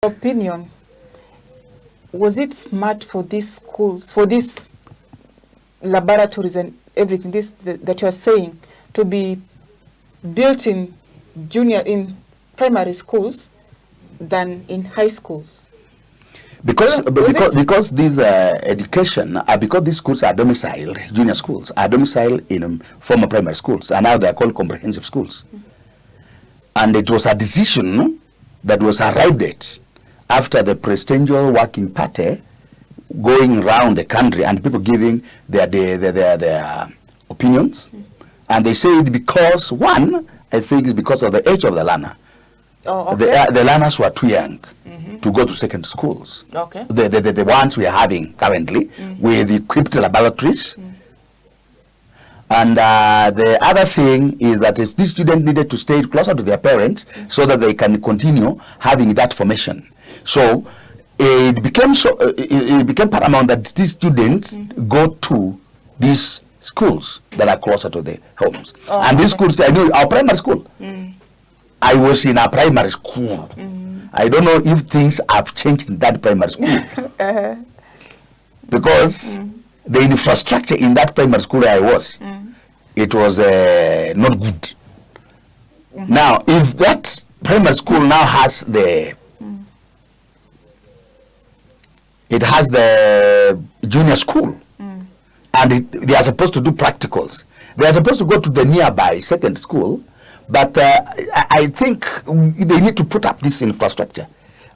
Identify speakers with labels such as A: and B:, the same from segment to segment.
A: Opinion, was it smart for these schools, for these laboratories and everything that you're saying, to be built in primary schools than in high schools?
B: Because these education, because these schools are domiciled, junior schools are domiciled in former primary schools, and now they are called comprehensive schools. And it was a decision that was arrived at after the presidential working party going around the country and people giving their opinions. And they said because, one, I think it's because of the age of the learner.
A: Oh, okay.
B: The learners were too young to go to secondary schools.
A: Okay.
B: The ones we are having currently with equipped laboratories. And the other thing is that these students needed to stay closer to their parents so that they can continue having that formation. So it became paramount that these students go to these schools that are closer to their homes.
A: Oh,
B: and these schools, I know our primary school. I was in a primary school. I don't know if things have changed in that primary school. Because the infrastructure in that primary school I was, it was not good. Now, if that primary school now has the junior school, and they are supposed to do practicals. They are supposed to go to the nearby second school, but I think they need to put up this infrastructure.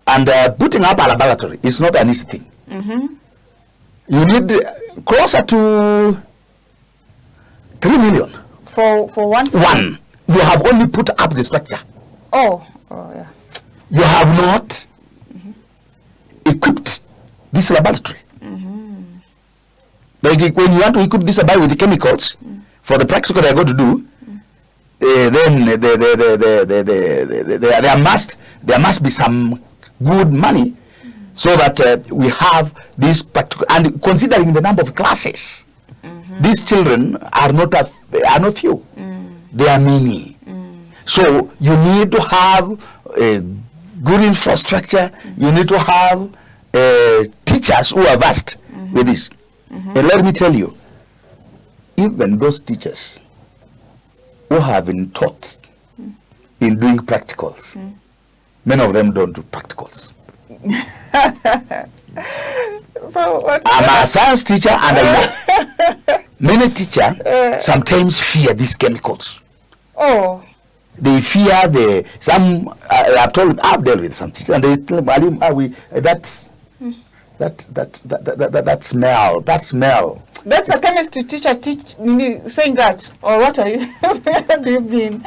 B: And putting up a laboratory is not an easy thing. You need closer to 3 million.
A: For one school?
B: One. You have only put up the structure.
A: Oh yeah.
B: You have not equipped this laboratory. Like when you want to equip this laboratory with the chemicals for the practical they are going to do, then there must be some good money so that we have this practical. And considering the number of classes, these children are not few. They are many. So you need to have a good infrastructure. You need to have teachers who are versed with this. And let me tell you, even those teachers who have been taught in doing practicals, many of them don't do practicals.
A: So what?
B: I'm a science teacher, and I know many teachers sometimes fear these chemicals.
A: Oh.
B: They fear I've dealt with some teachers, and they tell me, that smell.
A: That's a chemistry teacher saying that, or what are you? What do you mean?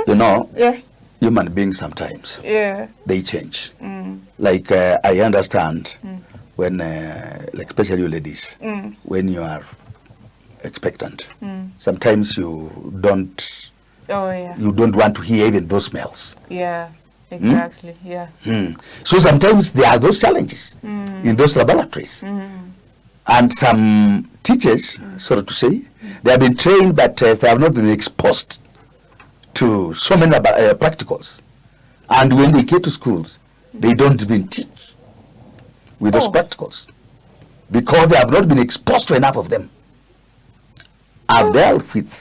B: You know,
A: yeah.
B: Human beings sometimes, they change. Like I understand when, like especially you ladies, when you are expectant, sometimes you don't.
A: Oh yeah.
B: You don't want to hear even those smells.
A: Yeah. Exactly. Yeah.
B: So sometimes there are those challenges in those laboratories, and some teachers, so to say, they have been trained, but they have not been exposed to so many practicals. And when they get to schools, they don't even teach with those practicals because they have not been exposed to enough of them. I've dealt with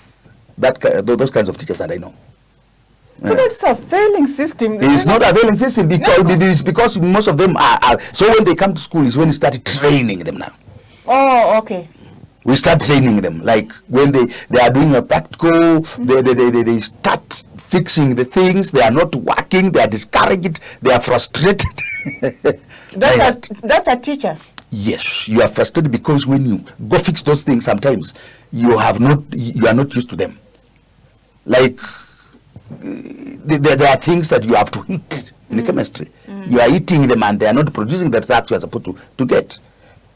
B: those kinds of teachers, and I know.
A: So that's a failing system.
B: It's not a failing system because it is because most of them are. So when they come to school is when we start training them now.
A: Oh, okay.
B: We start training them, like when they are doing a practical, they start fixing the things. They are not working. They are discouraged. They are frustrated.
A: That's a teacher.
B: Yes, you are frustrated because when you go fix those things, sometimes you are not used to them. Like there are things that you have to eat in the chemistry. You are eating them and they are not producing the results you are supposed to get.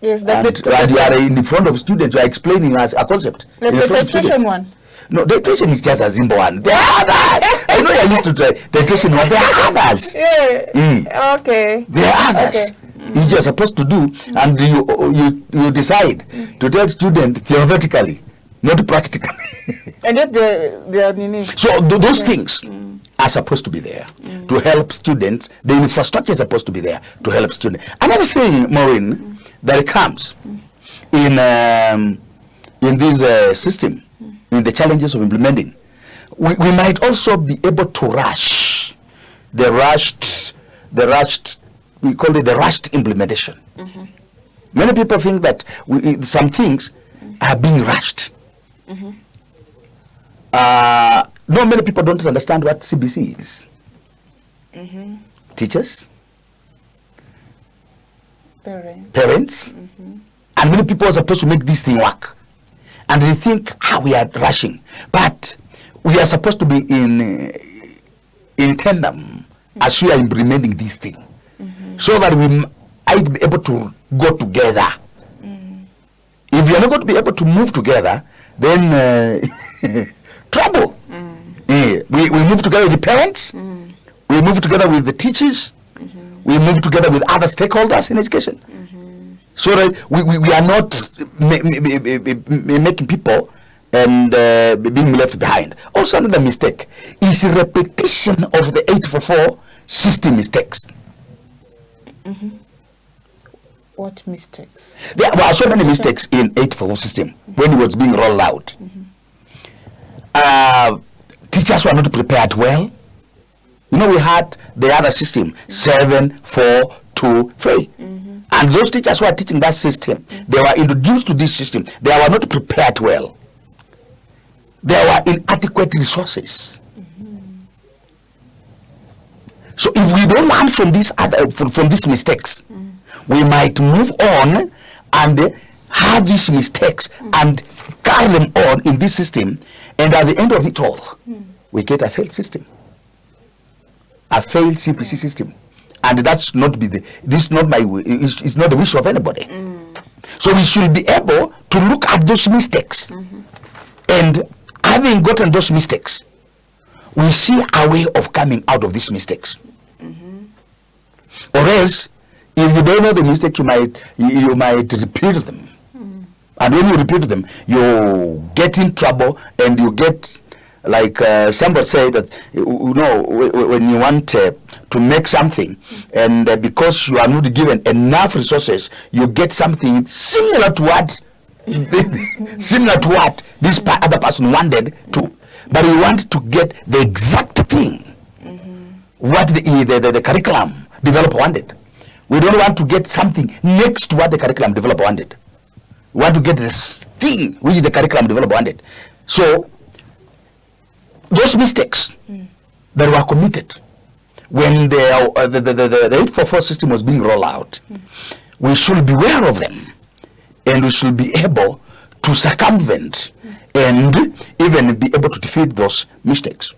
A: Yes,
B: and you are in front of students, you are explaining as a concept.
A: Like the titration one.
B: No, the titration is just a simple one. There are others. I know you are used to the titration one. There are others.
A: Yeah. Okay.
B: There are others. Okay. You are supposed to do, and you decide to tell students theoretically, not practically.
A: And yet they are nini.
B: So those things are supposed to be there to help students. The infrastructure is supposed to be there to help students. Another thing, Maureen, that comes in this system, in the challenges of implementing, we might also be able to rush the rushed, we call it the rushed implementation. Many people think that some things are being rushed. No, many people don't understand what CBC is. Teachers, parents, and many people are supposed to make this thing work. And they think, we are rushing. But we are supposed to be in tandem as we are implementing this thing. So that we might be able to go together. If we are not going to be able to move together, then trouble. We move together with the parents, we move together with the teachers, we move together with other stakeholders in education. So that we are not making people and being left behind. Also another mistake is repetition of the 844 system mistakes.
A: What mistakes?
B: There were so many mistakes in 844 system when it was being rolled out. Teachers were not prepared well. You know, we had the other system, 7, 4, 2, 3. And those teachers who are teaching that system, they were introduced to this system. They were not prepared well. There were inadequate resources. So if we don't learn from these mistakes, we might move on and have these mistakes and carry them on in this system, and at the end of it all, we get a failed system, a failed CPC system, and that's not it's not the wish of anybody. So we should be able to look at those mistakes, and having gotten those mistakes, we see a way of coming out of these mistakes. Or else, if you don't know the mistake, you might repeat them. And when you repeat them, you get in trouble, and you get, like somebody said, that when you want to make something, and because you are not given enough resources, you get something similar to what this other person wanted to, but you want to get the exact thing what the curriculum developer wanted. We don't want to get something next to what the curriculum developer wanted. We want to get this thing which the curriculum developer wanted. So those mistakes that were committed when the 844 system was being rolled out, we should be aware of them, and we should be able to circumvent and even be able to defeat those mistakes.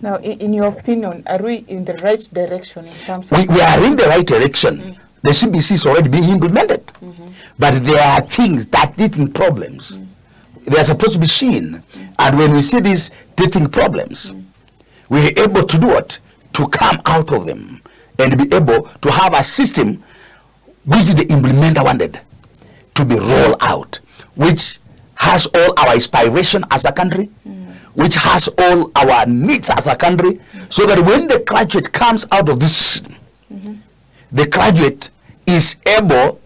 A: Now, in your opinion, are we in the right direction in terms of...
B: We are in the right direction. The CBC is already being implemented. But there are things that teething problems. They are supposed to be seen. And when we see these teething problems, we are able to do it, to come out of them, and be able to have a system which the implementer wanted to be rolled out, which has all our inspiration as a country, which has all our needs as a country, so that when the graduate comes out of this, the graduate is able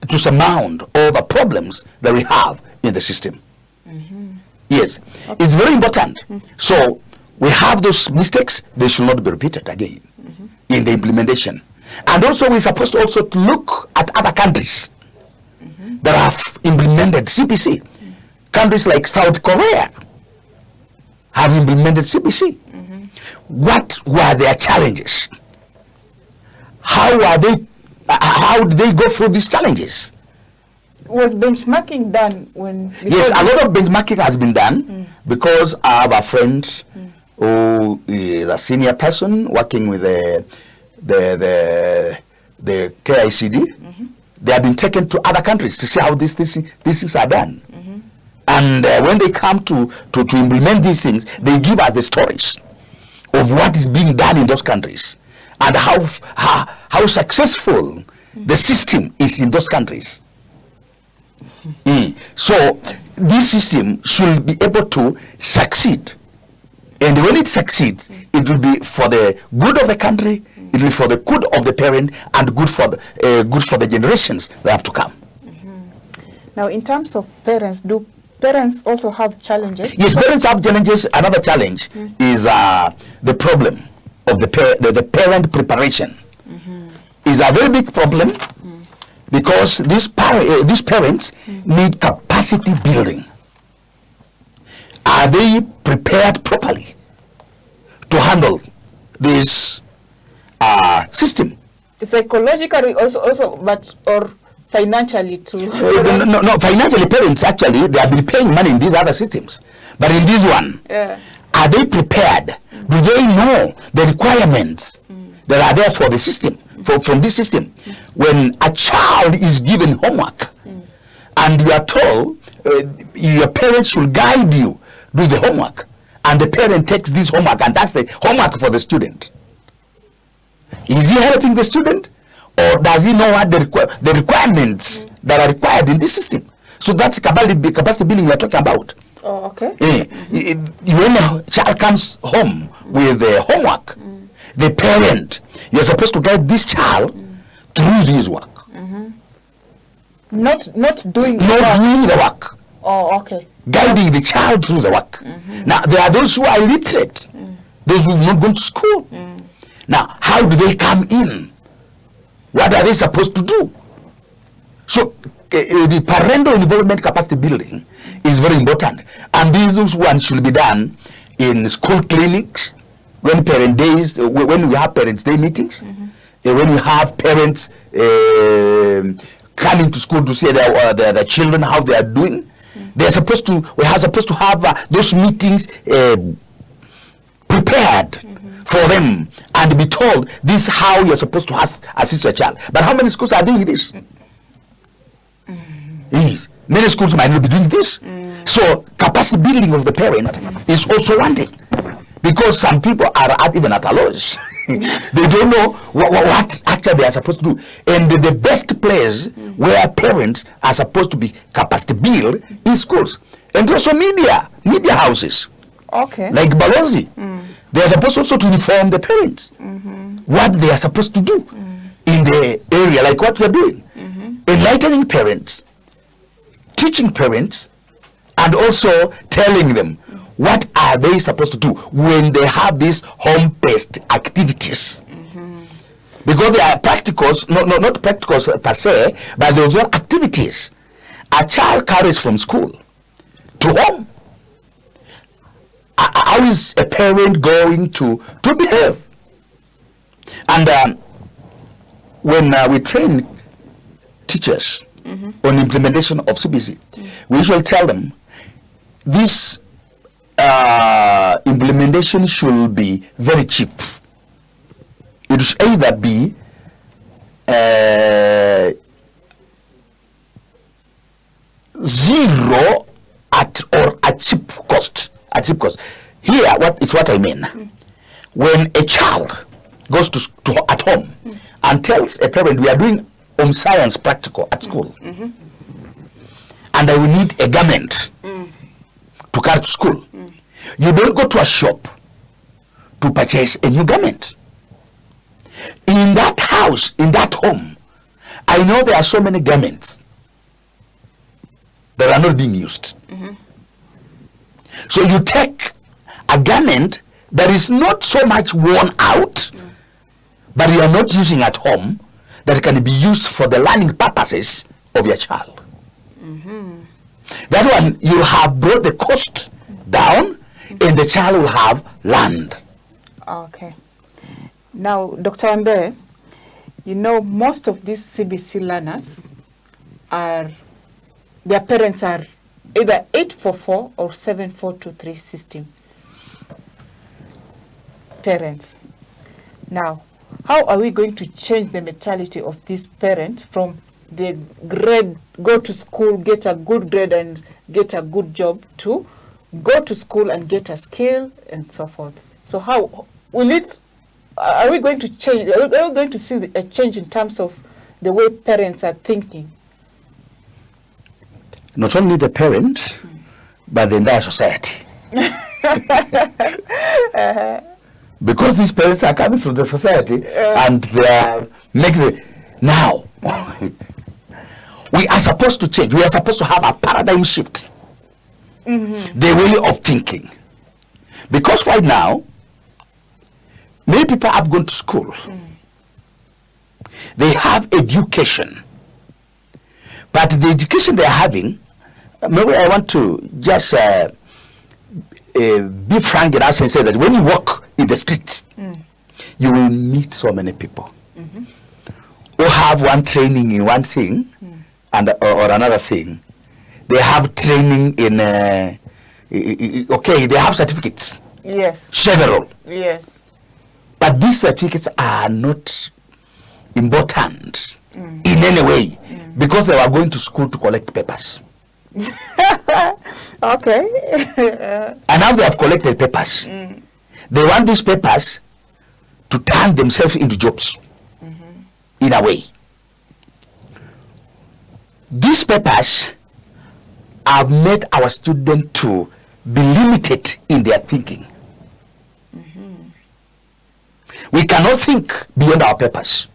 B: to surmount all the problems that we have in the system. Yes, it's very important. So we have those mistakes, they should not be repeated again in the implementation. And also we're supposed to also to look at other countries that have implemented CPC. Countries like South Korea have implemented CPC. What were their challenges? How did they go through these challenges?
A: Was benchmarking done when...
B: Yes, a lot of benchmarking has been done because I have a friend who is a senior person working with the KICD. They have been taken to other countries to see how these things are done. And when they come to implement these things, they give us the stories of what is being done in those countries and how successful the system is in those countries. So this system should be able to succeed And when it succeeds, it will be for the good of the country, it will be for the good of the parent, and good for the generations that have to come.
A: Now, in terms of parents, do parents also have challenges?
B: Yes, parents have challenges. Another challenge is the problem of the parent preparation. Is a very big problem because these parents need capacity building. Are they prepared properly to handle this system?
A: Psychologically also, but or financially too?
B: No, financially parents actually, they have been paying money in these other systems. But in this one, are they prepared? Do they know the requirements that are there for the system, from this system? When a child is given homework and you are told your parents should guide you, do the homework, and the parent takes this homework and that's the homework for the student. Is he helping the student, or does he know what the requirements that are required in this system? So that's capacity building we are talking about.
A: Oh, okay.
B: When a child comes home with homework, the parent, you're supposed to guide this child through this work.
A: Not doing
B: the work.
A: Oh, okay.
B: Guiding the child through the work. Now, there are those who are illiterate, those who have not gone to school. Now, how do they come in? What are they supposed to do? So, the parental involvement capacity building is very important. And these ones should be done in school clinics, when parent days, when we have parents' day meetings, when we have parents coming to school to see their children, how they are doing. We are supposed to have those meetings prepared for them and be told this is how you're supposed to assist your child. But how many schools are doing this? Yes. Many schools might not be doing this. So capacity building of the parent is also wanting, because some people are even at a loss. They don't know what actually they are supposed to do. And the best place where parents are supposed to be capacity build is schools. And also media houses.
A: Okay.
B: Like Balozi. They are supposed also to inform the parents what they are supposed to do in the area, like what we are doing. Enlightening parents, teaching parents, and also telling them what are they supposed to do when they have these home-based activities. Because they are practicals, not practicals per se, but those are activities a child carries from school to home. How is a parent going to behave? And when we train teachers on implementation of CBC, we usually tell them this implementation should be very cheap. It should either be zero or a cheap cost. Here, what I mean. When a child goes to at home and tells a parent, we are doing home science practical at school, and I will need a garment to carry to school. You don't go to a shop to purchase a new garment. In that house, in that home, I know there are so many garments that are not being used. So you take a garment that is not so much worn out, but you are not using at home, that can be used for the learning purposes of your child. That one, you have brought the cost down, and the child will have learned.
A: Okay. Now, Dr. Wambeye, you know, most of these CBC learners their parents are either 844 or 7423 system parents. Now, how are we going to change the mentality of this parent from the grade, go to school, get a good grade and get a good job, to go to school and get a skill and so forth? So how will are we going to change? Are we going to see a change in terms of the way parents are thinking?
B: Not only the parent, but the entire society. Because these parents are coming from the society and they are making it. Now, we are supposed to change. We are supposed to have a paradigm shift. The way of thinking. Because right now, many people have gone to school. They have education. But the education they are having, maybe I want to just be frank in us and say that when you walk in the streets, you will meet so many people who have one training in one thing and or another thing. They have training in okay, they have certificates.
A: Yes.
B: Several.
A: Yes.
B: But these certificates are not important in any way because they were going to school to collect papers.
A: Okay.
B: And now they have collected papers. They want these papers to turn themselves into jobs in a way. These papers have made our students to be limited in their thinking. We cannot think beyond our papers.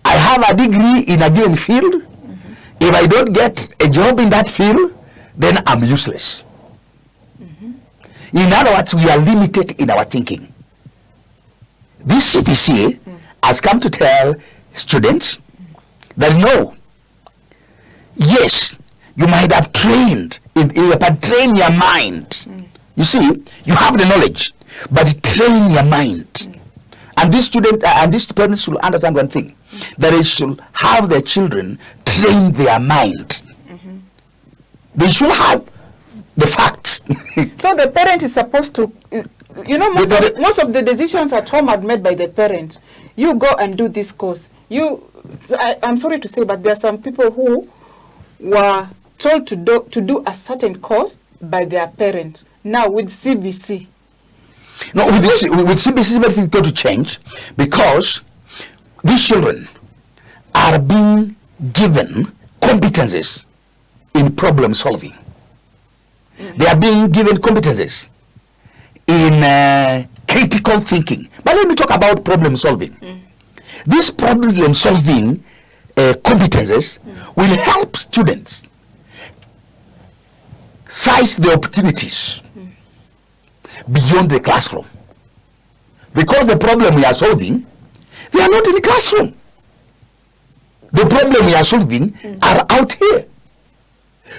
B: I have a degree in a given field. If I don't get a job in that field, then I'm useless. In other words, we are limited in our thinking. This CPC has come to tell students that no, yes, you might have trained, but train your mind. You see, you have the knowledge, but train your mind. And this student and these parents should understand one thing, that they should have their children train their mind. They should have the facts.
A: So the parent is supposed to, you know, most of the decisions at home are made by the parent. You go and do this course. I'm sorry to say, but there are some people who were told to do a certain course by their parent. Now with CBC.
B: No, with CBC, everything is going to change because these children are being given competencies in problem solving. They are being given competencies in critical thinking. But let me talk about problem solving. These problem solving competencies will help students seize the opportunities beyond the classroom. Because the problem we are solving, they are not in the classroom. The problem we are solving are out here.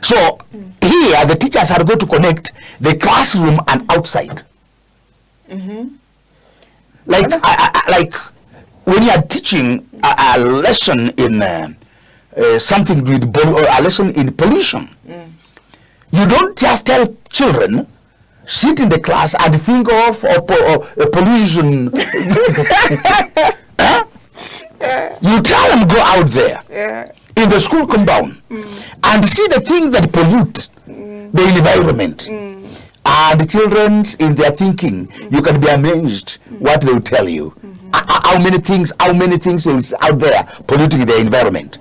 B: So here the teachers are going to connect the classroom and outside. Like when you are teaching a lesson in something with a lesson in pollution, you don't just tell children sit in the class and think of pollution. You tell them go out there in the school compound and see the things that pollute the environment. And the children in their thinking, you can be amazed what they will tell you. How many things is out there polluting the environment.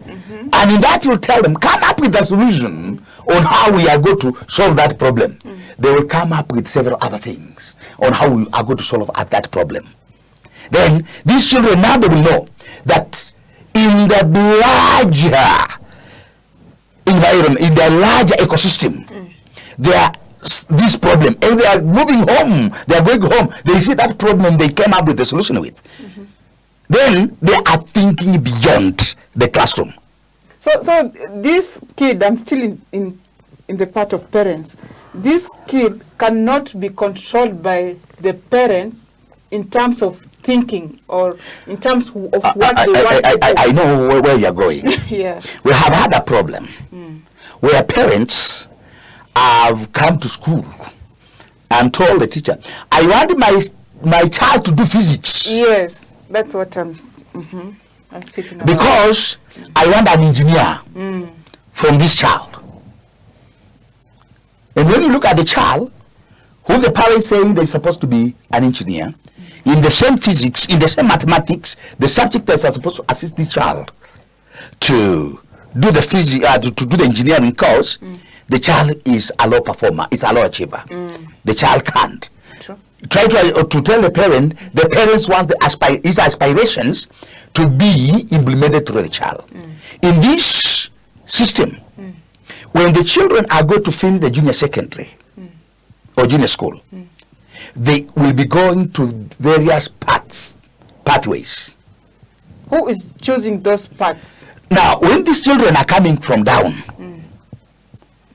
B: And in that you'll tell them, come up with a solution on how we are going to solve that problem. They will come up with several other things on how we are going to solve that problem. Then these children now they will know that in the larger environment, in the larger ecosystem, there are this problem. If they are moving home, they are going home, they see that problem they came up with a solution with. Then they are thinking beyond the classroom.
A: So this kid, I'm still in the part of parents. This kid cannot be controlled by the parents in terms of thinking or in terms of what they want to do.
B: I know where you're going.
A: Yeah.
B: We have had a problem where parents have come to school and told the teacher, I want my child to do physics.
A: Yes, that's what I'm speaking about.
B: Because I want an engineer from this child. And when you look at the child, who the parents saying they're supposed to be an engineer, in the same physics, in the same mathematics, the subject that are supposed to assist this child to do the physics, to do the engineering course, the child is a low performer, is a low achiever. The child can't.
A: True.
B: Try to tell the parents want his aspirations to be implemented through the child. In this system, when the children are going to finish the junior secondary or junior school, they will be going to various pathways.
A: Who is choosing those paths?
B: Now, when these children are coming from down,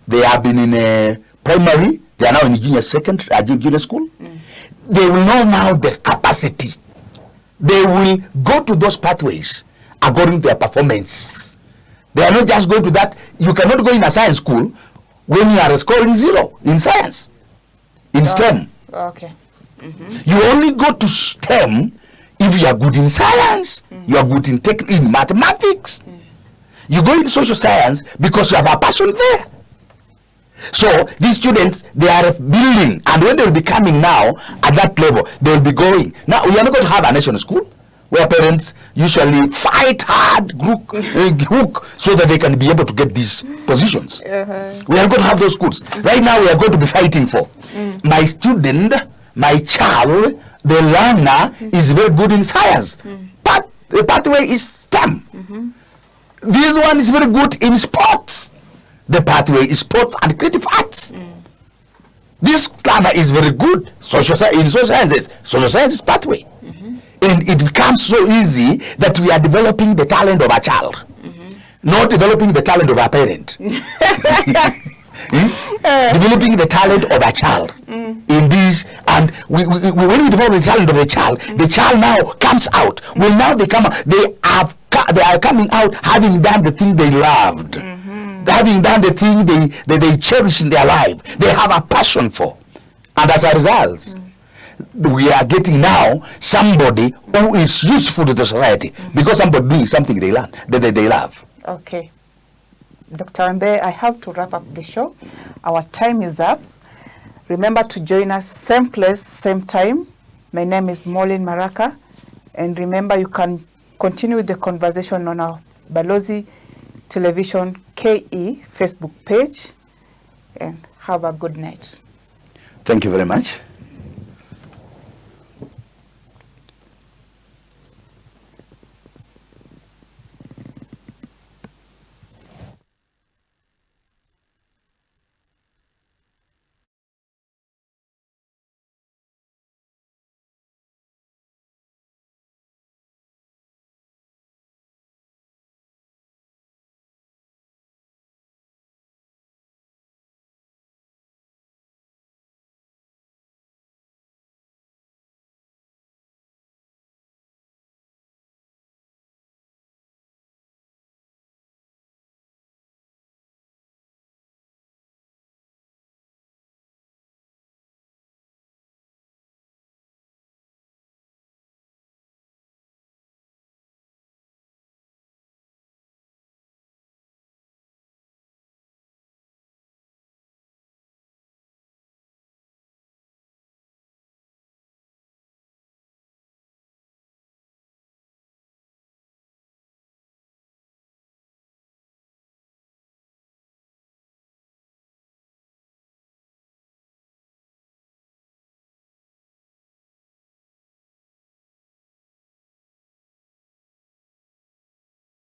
B: they have been in a primary, they are now in junior secondary, junior school. They will know now their capacity. They will go to those pathways according to their performance. They are not just going to that. You cannot go in a science school when you are scoring 0 in science, in STEM.
A: Okay.
B: You only go to STEM if you are good in science, you are good in mathematics. You go into social science because you have a passion there. So these students, they are building, and when they will be coming now at that level, they will be going. Now, we are not going to have a national school where parents usually fight hard, hook, so that they can be able to get these positions. We are going to have those schools. Right now, we are going to be fighting for. My student, my child, the learner is very good in science, but the pathway is STEM. This one is very good in sports. The pathway is sports and creative arts. This learner is very good in social sciences. Social sciences pathway. And it becomes so easy that we are developing the talent of a child, not developing the talent of a parent. Developing the talent of a child in this, and when we develop the talent of the child now comes out. Well, now they come out, they are coming out having done the thing they loved, having done the thing they cherish in their life, they have a passion for, and as a result, we are getting now somebody who is useful to the society because somebody doing something they learn, they love.
A: Okay. Dr. Wambeye, I have to wrap up the show. Our time is up. Remember to join us same place, same time. My name is Moleen Maraka. And remember, you can continue the conversation on our Balozi Television KE Facebook page. And have a good night.
B: Thank you very much.